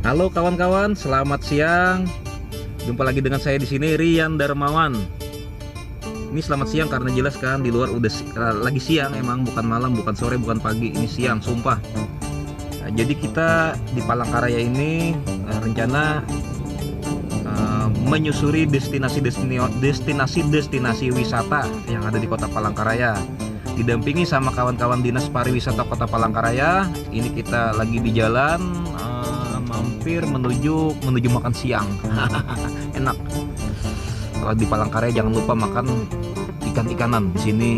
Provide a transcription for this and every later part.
Halo kawan-kawan, selamat siang. Jumpa lagi dengan saya di sini, Rian Darmawan. Ini selamat siang karena jelas kan di luar udah lagi siang, emang bukan malam, bukan sore, bukan pagi. Ini siang, sumpah. Nah, jadi kita di Palangkaraya ini rencana menyusuri destinasi wisata yang ada di Kota Palangkaraya. Didampingi sama kawan-kawan Dinas Pariwisata Kota Palangkaraya. Ini kita lagi di jalan mampir menuju makan siang. Enak. Kalau di Palangkaraya jangan lupa makan ikan-ikanan. Di sini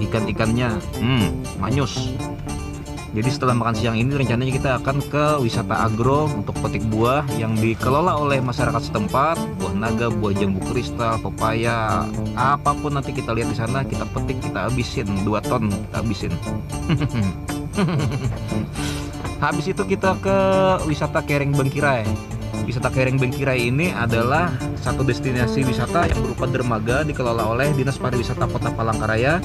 ikan-ikannya manyus. Jadi setelah makan siang ini rencananya kita akan ke wisata agro untuk petik buah yang dikelola oleh masyarakat setempat. Buah naga, buah jambu kristal, pepaya, apapun nanti kita lihat di sana, kita petik, kita habisin 2 ton, kita habisin. Habis itu kita ke wisata Kereng Bengkirai. Wisata Kereng Bengkirai ini adalah satu destinasi wisata yang berupa dermaga dikelola oleh Dinas Pariwisata Kota Palangkaraya.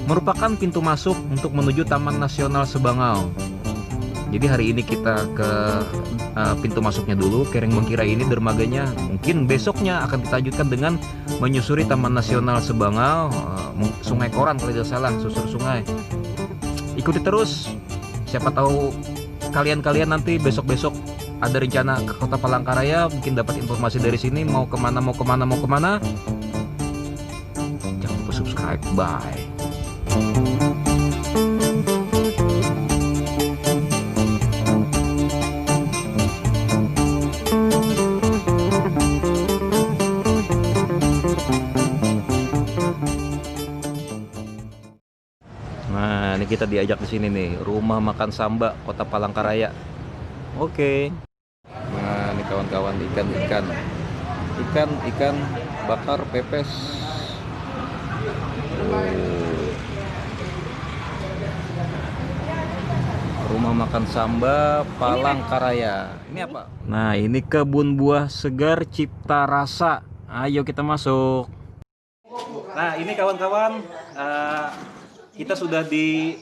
Merupakan pintu masuk untuk menuju Taman Nasional Sebangau. Jadi hari ini kita ke pintu masuknya dulu, Kereng Bengkirai ini dermaganya. Mungkin besoknya akan kita lanjutkan dengan menyusuri Taman Nasional Sebangau, Sungai Koran kalau tidak salah, susur sungai. Ikuti terus. Siapa tahu kalian nanti besok-besok ada rencana ke Kota Palangkaraya, mungkin dapat informasi dari sini mau kemana. Jangan lupa subscribe. Bye. Nah, ini kita diajak di sini nih, rumah makan Samba Kota Palangkaraya. Oke. Nah, ini kawan-kawan ikan bakar pepes. Rumah makan Samba Palangkaraya. Ini apa? Nah, ini kebun buah segar Cipta Rasa. Ayo kita masuk. Nah, ini kawan-kawan, kita sudah di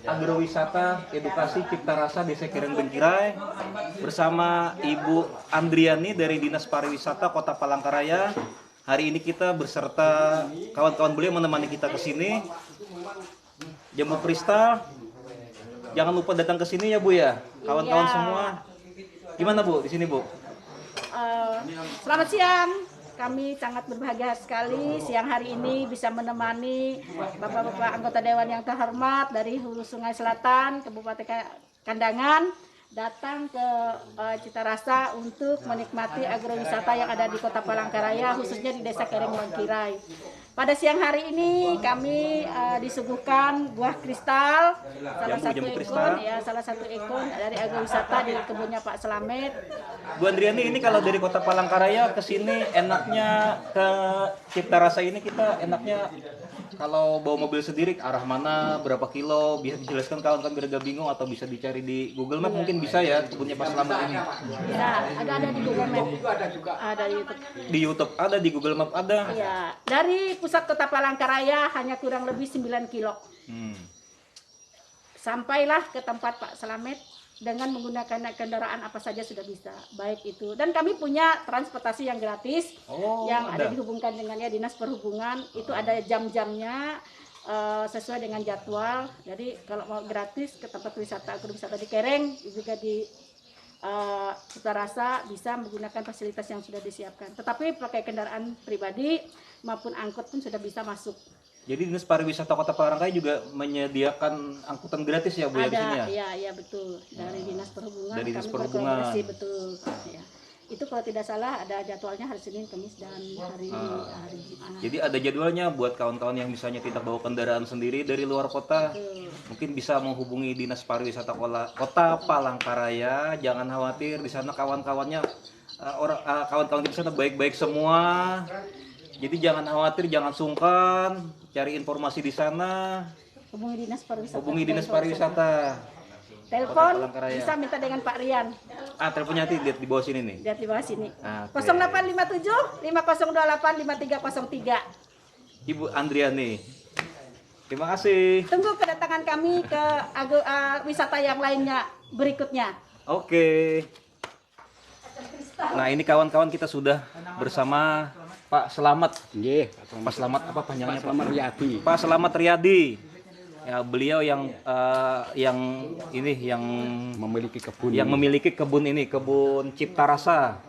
agrowisata edukasi Cipta Rasa Desa Kereng Bengkirai bersama Ibu Andriani dari Dinas Pariwisata Kota Palangkaraya. Hari ini kita beserta kawan-kawan beliau menemani kita ke sini. Jambu kristal. Jangan lupa datang ke sini ya Bu ya, kawan-kawan semua. Gimana Bu di sini Bu? Selamat siang. Kami sangat berbahagia sekali siang hari ini bisa menemani Bapak-bapak anggota Dewan yang terhormat dari Hulu Sungai Selatan, Kabupaten Kandangan, datang ke Cipta Rasa untuk menikmati agrowisata yang ada di Kota Palangkaraya, khususnya di Desa Kereng Bengkirai. Pada siang hari ini kami disuguhkan buah kristal, salah satu ikon dari agrowisata di kebunnya Pak Slamet. Bu Andriani, ini kalau dari Kota Palangkaraya ke sini enaknya ke Cipta Rasa ini kita enaknya kalau bawa mobil sendiri arah mana, berapa kilo, bisa dijelaskan kawan-kawan biar gak bingung, atau bisa dicari di Google Map mungkin bisa ya kebunnya Pak Slamet ini. Ya, ada di Google Map. Ada di YouTube. Di YouTube ada, di Google Map ada. Ya, dari pusat Kota Palangkaraya hanya kurang lebih 9 kilo. Sampailah ke tempat Pak Slamet dengan menggunakan kendaraan apa saja sudah bisa, baik itu. Dan kami punya transportasi yang gratis, yang ada dihubungkan dengannya Dinas Perhubungan. Itu ada jam-jamnya sesuai dengan jadwal. Jadi kalau mau gratis ke tempat wisata agrowisata di Kereng, juga di Cipta Rasa bisa menggunakan fasilitas yang sudah disiapkan. Tetapi pakai kendaraan pribadi maupun angkut pun sudah bisa masuk. Jadi Dinas Pariwisata Kota Palangkaraya juga menyediakan angkutan gratis ya Bu ya di sini ya? Iya betul. Dari Dinas Perhubungan. Dari Dinas kami Perhubungan. berkolaborasi, betul. Ya. Itu kalau tidak salah ada jadwalnya hari Senin, Kamis, dan hari Jumat. Jadi ada jadwalnya buat kawan-kawan yang misalnya tidak bawa kendaraan sendiri dari luar kota. Mungkin bisa menghubungi Dinas Pariwisata Kota Palangkaraya. Jangan khawatir, di sana kawan-kawannya kawan-kawan di sana baik-baik semua. Jadi jangan khawatir, jangan sungkan, cari informasi di sana. Hubungi Dinas Pariwisata. Telepon bisa minta dengan Pak Rian. Teleponnya nanti lihat di bawah sini nih. Lihat di bawah sini. Okay. 0857 5028 5303. Ibu Andriani. Terima kasih. Tunggu kedatangan kami ke wisata yang lainnya berikutnya. Oke. Nah, ini kawan-kawan kita sudah bersama Pak Selamat. Nggih, Pak Selamat apa panjangnya, Pak? Selamat Riyadi. Pak Selamat Riyadi. Ya, beliau yang memiliki kebun ini, kebun Cipta Rasa.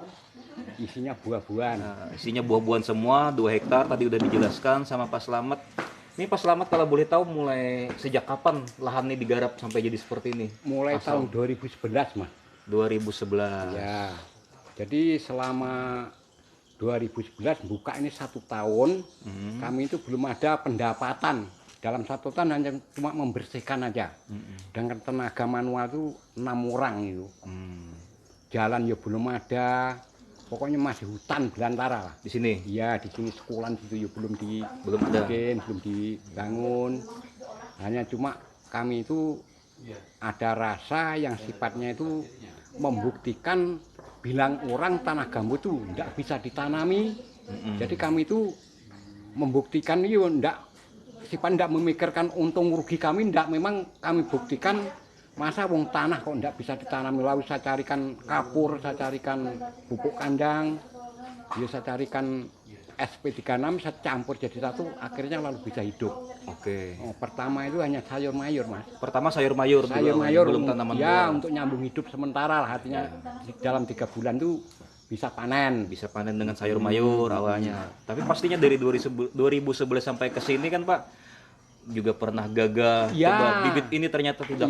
Isinya buah-buahan. Nah, isinya buah-buahan semua, 2 hektar tadi udah dijelaskan sama Pak Selamat. Ini Pak Selamat kalau boleh tahu mulai sejak kapan lahan ini digarap sampai jadi seperti ini? Mulai tahun 2011, Mas. 2011. Ya. Jadi selama 2011 buka ini 1 tahun, kami itu belum ada pendapatan. Dalam 1 tahun hanya cuma membersihkan aja. Dengan tenaga manual itu 6 orang itu. Jalan ya belum ada. Pokoknya masih hutan belantara lah. Di sini. Iya, di sini sekolahan situ ya belum ada. belum dibangun. Hanya cuma kami itu ada rasa yang sifatnya itu membuktikan bilang orang tanah gambut itu tidak bisa ditanami. Jadi kami itu membuktikan itu sifat tidak memikirkan untung rugi kami, tidak, memang kami buktikan. Masa wong tanah kok tidak bisa ditanami, lalu saya carikan kapur, saya carikan pupuk kandang, ya saya carikan SP36, saya campur jadi satu, akhirnya lalu bisa hidup. Oke. Oh, pertama itu hanya sayur mayur, Mas. Pertama sayur mayur belum tanaman ya buah. untuk nyambung hidup sementara lah, artinya dalam 3 bulan itu bisa panen. Bisa panen dengan sayur mayur awalnya. Tapi pastinya dari 2011 sampai ke sini kan, Pak, juga pernah gagal. Ya. Coba bibit ini ternyata tidak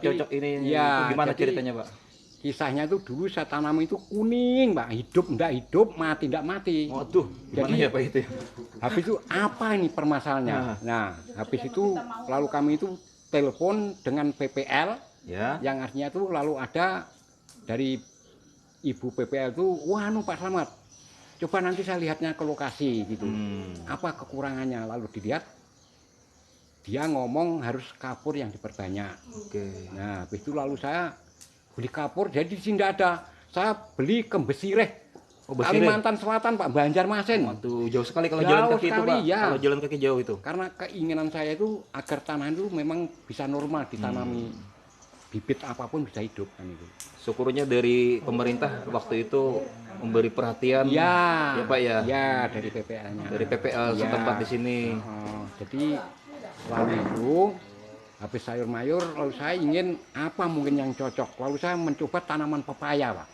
cocok ini. Ya, Gimana jadi ceritanya, Pak? Kisahnya itu dulu saya tanam itu kuning, Pak. Hidup enggak hidup, mati enggak mati. Waduh, gimana Jadi, ya, Pak itu? Habis itu apa ini permasalahannya? Nah, habis itu lalu kami itu telepon dengan PPL, Ya. yang artinya itu lalu ada dari Ibu PPL itu, wah Pak Selamat, coba nanti saya lihatnya ke lokasi gitu. Apa kekurangannya? Lalu dilihat, dia ngomong harus kapur yang diperbanyak. Oke. Nah, habis itu lalu saya beli kapur, jadi di sini tidak ada. Saya beli ke Besireh, Kalimantan Selatan, Pak, Banjarmasin. Waduh, jauh sekali kalau Jauh jalan kaki itu, sekali, Pak. ya. Kalau jalan kaki jauh itu. Karena keinginan saya itu agar tanah itu memang bisa normal ditanami, bibit apapun bisa hidup kan itu. Syukurnya dari pemerintah waktu itu memberi perhatian. Ya, Pak ya. Ya, dari PPL-nya. Dari PPL Ya. setempat di sini. Jadi lalu itu habis sayur mayur, lalu saya ingin apa mungkin yang cocok. Lalu saya mencoba tanaman pepaya, Pak.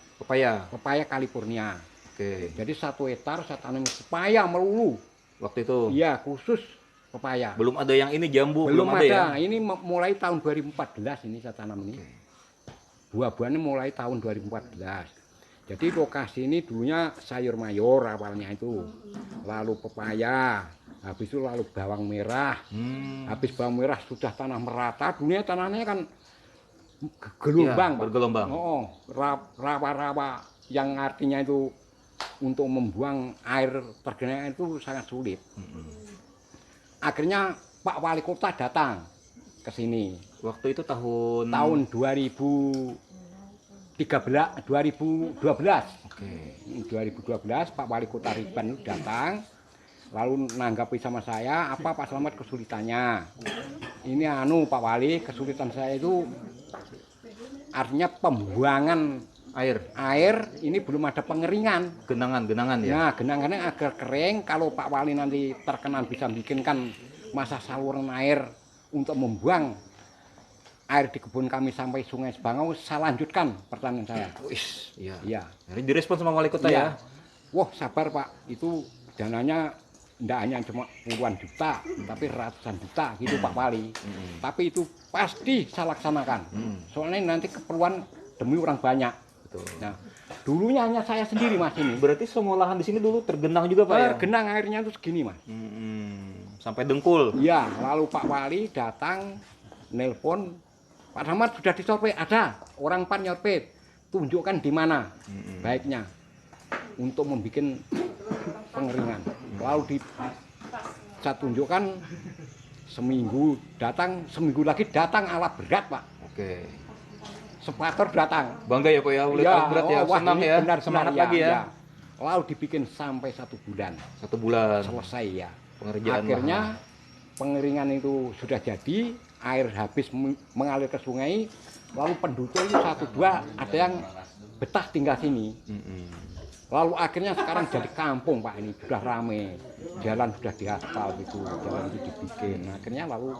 Pepaya California. Oke. Jadi 1 hektar saya tanam pepaya melulu. Waktu itu. Iya, khusus pepaya. Belum ada yang ini jambu, Belum ada ya. Ini mulai tahun 2014 ini saya tanam ini. Buah-buahnya mulai tahun 2014. Jadi lokasi ini dulunya sayur mayur awalnya itu. Lalu pepaya, habis itu lalu bawang merah. Habis bawang merah sudah tanah merata, dunia tanahnya kan gelombang, Ya, bergelombang. Oh, rawa-rawa yang artinya itu untuk membuang air tergenang itu sangat sulit. Akhirnya Pak Wali Kota datang ke sini. Waktu itu tahun 2012. Oke. 2012 Pak Wali Kota Ridwan datang, lalu nanggapi sama saya, apa Pak Selamat kesulitannya? Ini Pak Wali, kesulitan saya itu artinya pembuangan air ini belum ada pengeringan. Genangan ya. Nah, genangannya agar kering. Kalau Pak Wali nanti terkenal bisa bikinkan masa saluran air untuk membuang air di kebun kami sampai Sungai Sebangau, saya lanjutkan pertanyaan saya. Iya. Iya. Jadi direspon sama wali kota ya. Wah, sabar Pak, itu dananya tidak hanya cuma puluhan juta, tapi ratusan juta gitu Pak Wali. Tapi itu pasti saya laksanakan. Soalnya nanti keperluan demi orang banyak. Betul. Nah, dulunya hanya saya sendiri Mas ini. Berarti semua lahan di sini dulu tergenang juga, Pak ya? Tergenang airnya itu segini Mas. Sampai dengkul. Iya, lalu Pak Wali datang nelpon, Pak Selamat sudah disorpet, ada orang pan nyorpet, tunjukkan di mana baiknya untuk membuat pengeringan. Lalu saya tunjukkan, seminggu lagi datang alat berat Pak. Oke. Separator datang. Bangga ya Pak ya, lihat alat berat ya, senang ya, semangat lagi ya. Lalu dibikin sampai 1 bulan. 1 bulan. Selesai ya. Pengerjaan akhirnya pengeringan itu sudah jadi, air habis mengalir ke sungai, Lalu penduduk itu 1-2 ada yang betah tinggal sini. Lalu akhirnya sekarang jadi kampung Pak, ini sudah rame, jalan sudah diaspal gitu, jalan itu dibikin. Akhirnya lalu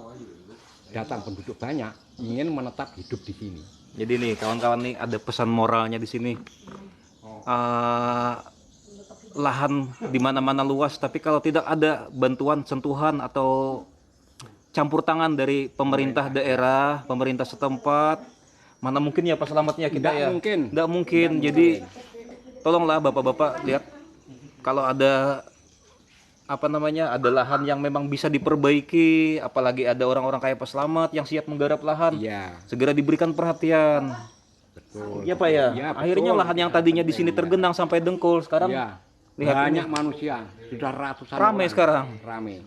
datang penduduk banyak ingin menetap hidup di sini. Jadi nih kawan-kawan nih ada pesan moralnya di sini. Lahan di mana-mana luas, tapi kalau tidak ada bantuan, sentuhan atau campur tangan dari pemerintah daerah, pemerintah setempat, mana mungkin ya Pak selamatnya kita ya? Nggak mungkin. Jadi tolonglah bapak-bapak lihat kalau ada apa namanya, ada lahan yang memang bisa diperbaiki, apalagi ada orang-orang kayak Pak Selamat yang siap menggarap lahan, segera diberikan perhatian. Betul. Ya Pak ya. Akhirnya lahan yang tadinya di sini tergenang sampai dengkul sekarang lihat banyak ini. manusia, sudah ratusan Ramai orang. sekarang. Ramai.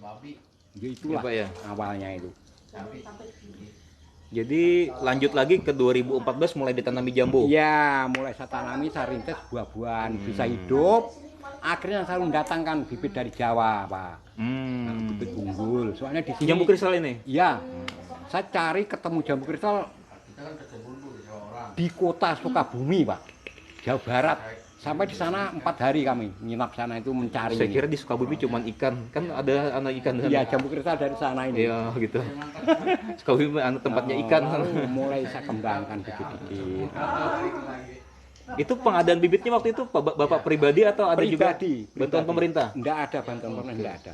Ya itulah Pak ya. awalnya itu. Jadi lanjut lagi ke 2014 mulai ditanami jambu. Iya, mulai saya tanami, saya rintis buah-buahan bisa hidup. Akhirnya saya mendatangkan bibit dari Jawa, Pak. Bibit unggul. Soalnya di sini Jambu kristal ini. Iya. Saya cari ketemu jambu kristal di kota Sukabumi, Pak. Jawa Barat. Sampai di sana 4 hari kami nginap sana itu mencari. Saya kira di Sukabumi cuma ikan, kan ada anak ikan di sana. Iya, jambu kristal dari sana ini. Iya, gitu. Sukabumi tempatnya ikan. Lalu mulai saya kembangkan dikit-dikit. Itu pengadaan bibitnya waktu itu Bapak pribadi atau ada juga bantuan pemerintah? Enggak ada bantuan pemerintah, enggak ada.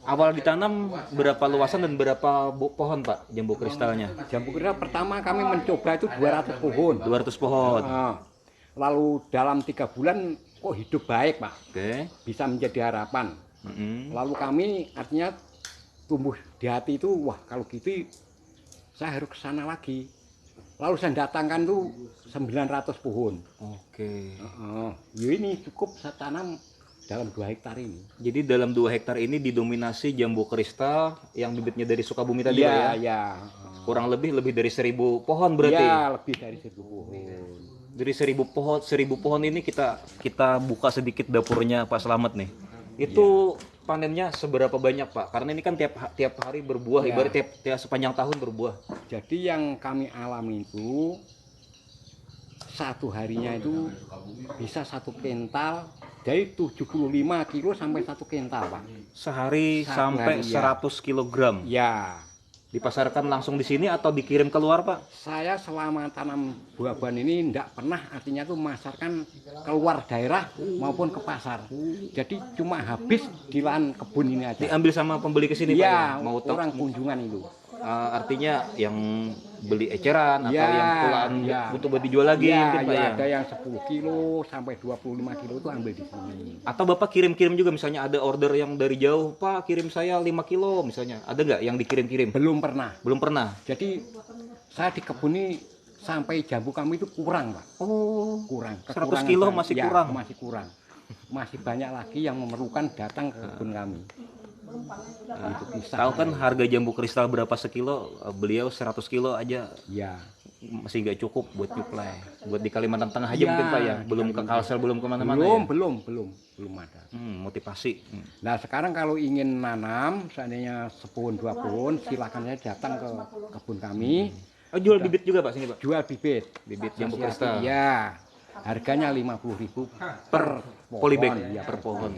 Awal ditanam berapa luasan dan berapa pohon Pak jambu kristalnya? Jambu kristal pertama kami mencoba itu 200 pohon. 200 pohon. Lalu dalam 3 bulan kok hidup baik Pak. Oke. Bisa menjadi harapan. Lalu kami artinya tumbuh di hati itu, wah kalau gitu saya harus ke sana lagi. Lalu saya datangkan tuh 900 pohon. Oke. Ya ini cukup saya tanam dalam 2 hektar ini. Jadi dalam 2 hektar ini didominasi jambu kristal yang bibitnya dari Sukabumi tadi Pak ya? Iya. Kurang lebih dari 1000 pohon berarti? Iya, lebih dari 1000 pohon. Dari 1000 pohon ini kita buka sedikit dapurnya Pak Selamat nih. Itu panennya seberapa banyak Pak? Karena ini kan tiap hari berbuah, ibarat tiap sepanjang tahun berbuah. Jadi yang kami alami itu satu harinya itu bisa 1 kental, dari 75 kilo sampai 1 kental Pak. Sehari Satu sampai hari, 100 kilogram. Ya. Dipasarkan langsung di sini atau dikirim keluar Pak? Saya selama tanam buah-buahan ini tidak pernah artinya tuh memasarkan keluar daerah maupun ke pasar. Jadi cuma habis di lahan kebun ini aja. Diambil sama pembeli ke sini Pak ya? Mau orang kunjungan itu. Artinya yang beli eceran atau yang pulaan untuk buat dijual lagi mungkin Pak ya? Ada yang 10 kilo sampai 25 kilo itu ambil di sini. Atau Bapak kirim-kirim juga, misalnya ada order yang dari jauh, Pak kirim saya 5 kilo misalnya, ada nggak yang dikirim-kirim? Belum pernah. Belum pernah. Jadi saya di kebun ini sampai jambu kami itu kurang Pak. Oh, kurang. 100 kilo masih kurang? Masih kurang. Masih banyak lagi yang memerlukan datang ke kebun kami. Tahu kan harga jambu kristal berapa sekilo? Beliau 100 kilo aja masih nggak cukup buat nyuplai. Buat di Kalimantan Tengah aja mungkin Pak ya? Belum ke Kalsel, belum kemana-mana ya? Belum ada. Motivasi. Nah sekarang kalau ingin nanam, seandainya sepohon 2 pohon, silakan aja datang ke kebun kami. Oh, jual bibit juga Pak sini Pak? Jual bibit. Bibit jambu kristal. Iya. Harganya 50.000 per polybag per pohon.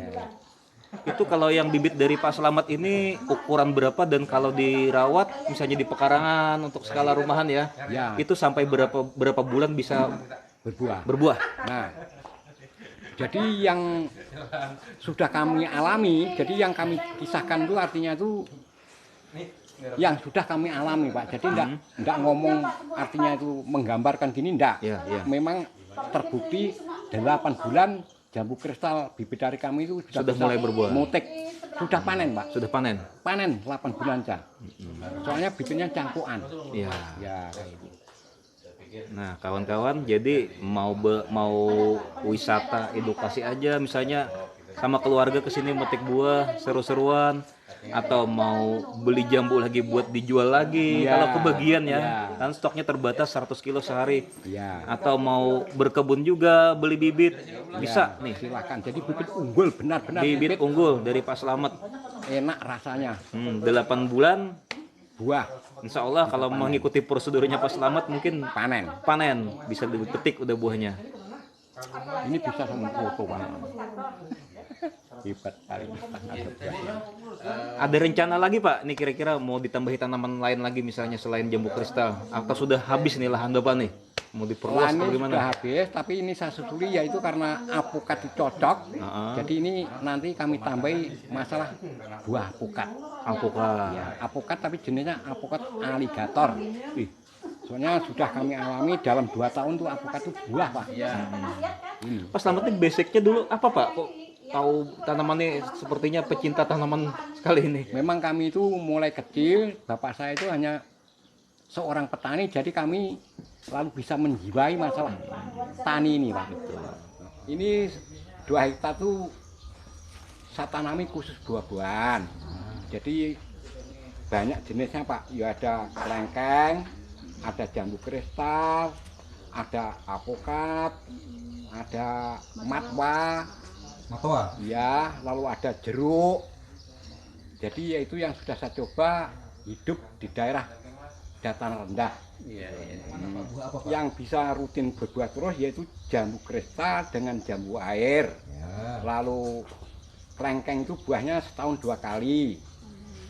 Itu kalau yang bibit dari Pak Selamat ini ukuran berapa, dan kalau dirawat misalnya di pekarangan untuk skala rumahan ya, itu sampai berapa bulan bisa berbuah? Nah, jadi yang sudah kami alami, jadi yang kami kisahkan itu artinya itu yang sudah kami alami Pak. Jadi enggak ngomong artinya itu menggambarkan gini, enggak. Memang terbukti 8 bulan jambu kristal bibit dari kami itu sudah mulai berbuah. Motek. Sudah panen, Pak. Sudah panen. Panen 8 bulan saja. Soalnya bibitnya cangkukan. Iya. Ya, kayak gitu. Nah, kawan-kawan, jadi mau wisata edukasi aja misalnya sama keluarga kesini metik buah seru-seruan, atau mau beli jambu lagi buat dijual lagi kalau kebagian kan stoknya terbatas 100 kilo sehari, atau mau berkebun juga beli bibit bisa nih, silakan. Jadi bibit unggul, benar-benar bibit unggul dari Pak Selamat, enak rasanya. 8 bulan buah Insya Allah kalau mengikuti prosedurnya Pak Slamet mungkin panen. bisa dipetik udah buahnya. Ini bisa sama foto Pak. Hebat kali. Ada rencana lagi Pak? Nih kira-kira mau ditambahi tanaman lain lagi misalnya selain jambu kristal? Atau sudah habis nih lahan Bapak nih? Mau diperluas atau Lahannya sudah gimana? habis, tapi ini saya susuli yaitu karena alpukat dicocok. Jadi ini nanti kami tambahi masalah buah alpukat. Alpukat. Ya, alpukat tapi jenisnya alpukat aligator. Ih, soalnya sudah kami alami dalam 2 tahun tuh alpukat itu buah Pak. Pak Slamet nih basicnya dulu apa Pak? Kok tahu tanamannya sepertinya pecinta tanaman sekali ini? Memang kami itu mulai kecil, bapak saya itu hanya seorang petani, jadi kami selalu bisa menjiwai masalah tani ini Pak. Ini 2 hektar tuh saya tanami khusus buah-buahan. Jadi banyak jenisnya Pak. Ya ada kelengkeng, ada jambu kristal, ada alpukat, ada matwa, ya, lalu ada jeruk. Jadi yaitu yang sudah saya coba hidup di daerah dataran rendah. Yang bisa rutin berbuah terus yaitu jambu kristal dengan jambu air. Lalu kelengkeng itu buahnya setahun 2 kali.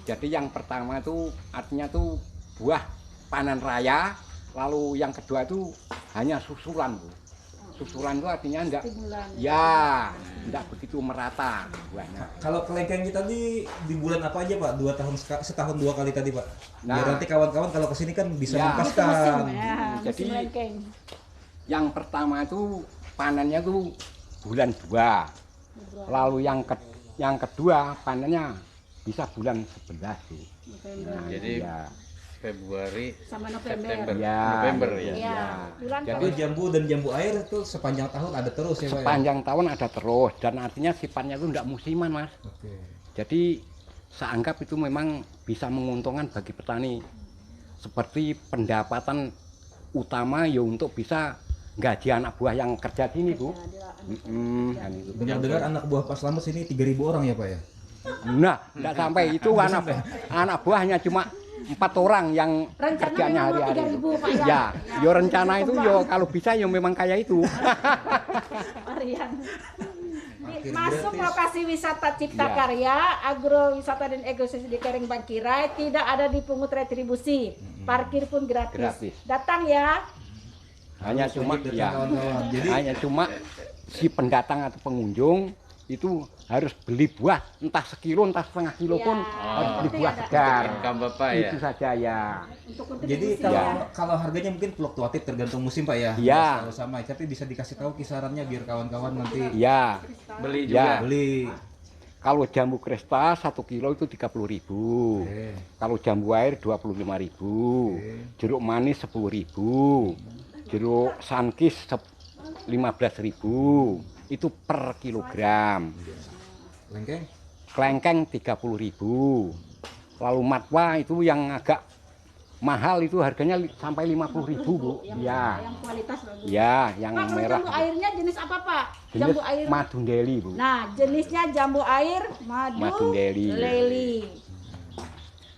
Jadi yang pertama itu artinya tuh buah panen raya, lalu yang kedua itu hanya susulan Bu. Susulan itu artinya enggak, ya, enggak begitu merata buahnya. Kalau kelengkeng kita di bulan apa aja Pak? 2 tahun setahun 2 kali tadi Pak. Biar Nah. nanti kawan-kawan kalau kesini kan bisa Ya. mempaskan. Jadi musim lengkeng. yang pertama itu panennya tuh bulan 2. Lalu yang kedua panennya bisa bulan 11 tuh. Nah, Jadi ya. Februari, Sama September, November. Ya, November gitu. ya. Ya, bulan Jadi Kalau jambu dan jambu air itu sepanjang tahun ada terus ya Pak? sepanjang tahun ada terus dan artinya sifatnya itu enggak musiman Mas. Oke. Jadi saya anggap itu memang bisa menguntungkan bagi petani. Seperti pendapatan utama ya untuk bisa gaji anak buah yang kerja di sini Bu. Kan itu. Dengar-dengar anak buah Pak Slamet sini 3.000 orang ya Pak ya? Nah, enggak sampai itu anak buahnya cuma 4 orang yang kerjanya Rencananya hari-hari. 3.000 Pak ya. Ya, yo rencana itu yo kalau bisa yo memang kayak itu. Harian. Masuk lokasi wisata Cipta Ya. Karya, agrowisata dan ekosistem di Kereng Bangkirai tidak ada dipungut retribusi. Parkir pun gratis. Gratis. Datang ya. Hanya cuma Wajib datang ya. kawan-kawan. Jadi Hanya cuma si pendatang atau pengunjung itu harus beli buah entah sekilo entah setengah kilo pun harus beli Itu buah ada. segar. Income Bapak ya. Itu saja ya. Untuk jadi kontribusi ya. kalau harganya mungkin fluktuatif tergantung musim Pak ya. Iya. Nggak selalu sama, tapi bisa dikasih tahu kisarannya biar kawan-kawan nanti Ya. Beli Ya. juga. beli. Kalau jambu kristal 1 kilo itu 30.000. Oke. Kalau jambu air 25.000. Jeruk manis 10.000. Jeruk sankis 15.000. Itu per kilogram. Lengkeng? Kelengkeng 30.000. Lalu matwa itu yang agak mahal itu harganya sampai 50.000 Bu. Ya. Yang kualitas bagus. Ya, yang Pak, kalau merah. jambu airnya jenis apa Pak? Jenis Jambu air. madundeli Bu. Nah, jenisnya jambu air Madundeli. leli.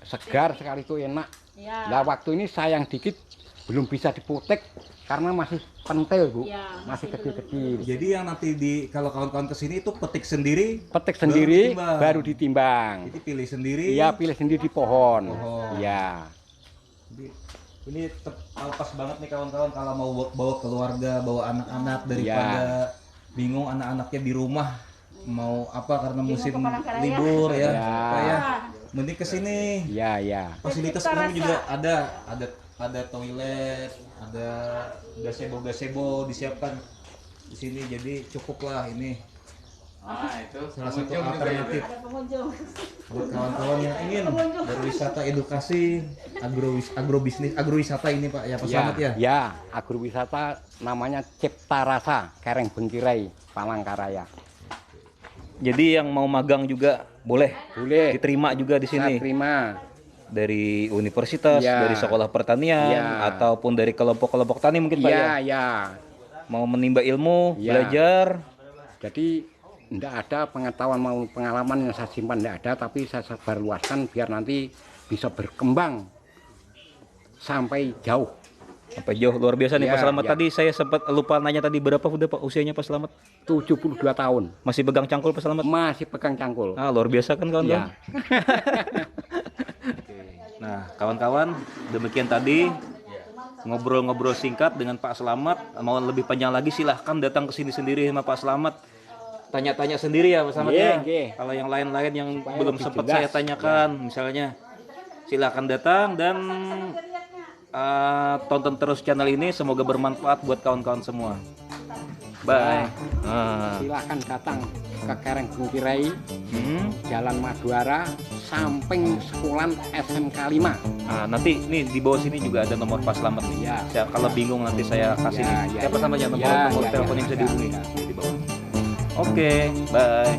Segar sekali itu enak. Ya. Nah waktu ini sayang dikit belum bisa diputek karena masih pentil Bu, Ya, masih masih kecil-kecil. Jadi yang nanti kalau kawan-kawan kesini itu petik sendiri, Petik sendiri ditimbang. baru ditimbang. jadi pilih sendiri. Iya pilih sendiri di pohon. Pohon. Iya. Jadi, ini pas banget nih kawan-kawan kalau mau bawa keluarga, bawa anak-anak daripada bingung anak-anaknya di rumah mau apa karena Bingung musim ke Palangkaraya. libur ya, Ya. Pak ya. Mending kesini. Iya iya. Fasilitas Cipta umum Rasa. juga ada toilet, ada gazebo disiapkan di sini, jadi cukup lah ini Itu salah satu pengunjung juga alternatif Ada pengunjung. buat kawan-kawan yang ingin berwisata edukasi agrowisata ini Pak ya, Pak Slamet ya. Ya, agrowisata namanya Cipta Rasa Kereng Bengkirai, Palangkaraya. Jadi yang mau magang juga boleh Boleh. diterima juga di Saya sini terima. dari universitas, Ya. dari sekolah pertanian Ya. ataupun dari kelompok-kelompok tani mungkin Pak ya. Iya ya. Mau menimba ilmu, Ya. belajar. Jadi tidak ada pengetahuan mau pengalaman yang saya simpan tidak ada, tapi saya sebarluaskan biar nanti bisa berkembang sampai jauh. Sampai jauh, luar biasa nih Ya, Pak Slamet. ya. Tadi saya sempat lupa nanya tadi berapa udah Pak usianya Pak Slamet? 72 tahun. Masih pegang cangkul Pak Slamet? Masih pegang cangkul. Ah, luar biasa kan kawan-kawan? Ya. Nah, kawan-kawan, demikian tadi ngobrol-ngobrol singkat dengan Pak Slamet. Mau lebih panjang lagi silahkan datang ke sini sendiri sama Pak Slamet. Tanya-tanya sendiri ya Pak Slamet Iya, ya. iya. Kalau yang lain-lain yang Supaya belum lebih sempat jelas. saya tanyakan, misalnya silahkan datang dan tonton terus channel ini. Semoga bermanfaat buat kawan-kawan semua. Bye. Silakan datang ke Kereng Bengkirai, Hmm. Jalan Maduara, samping sekolah SMK 5. Nah, nanti nih di bawah sini juga ada nomor Pak Slamet nih. Ya. Kalau bingung nanti saya kasih Ya, nih. ya, Siapa ya. namanya nomor Ya, nomor ya, telepon ya. yang bisa Ya, dihubungi ya. di bawah. Oke, bye.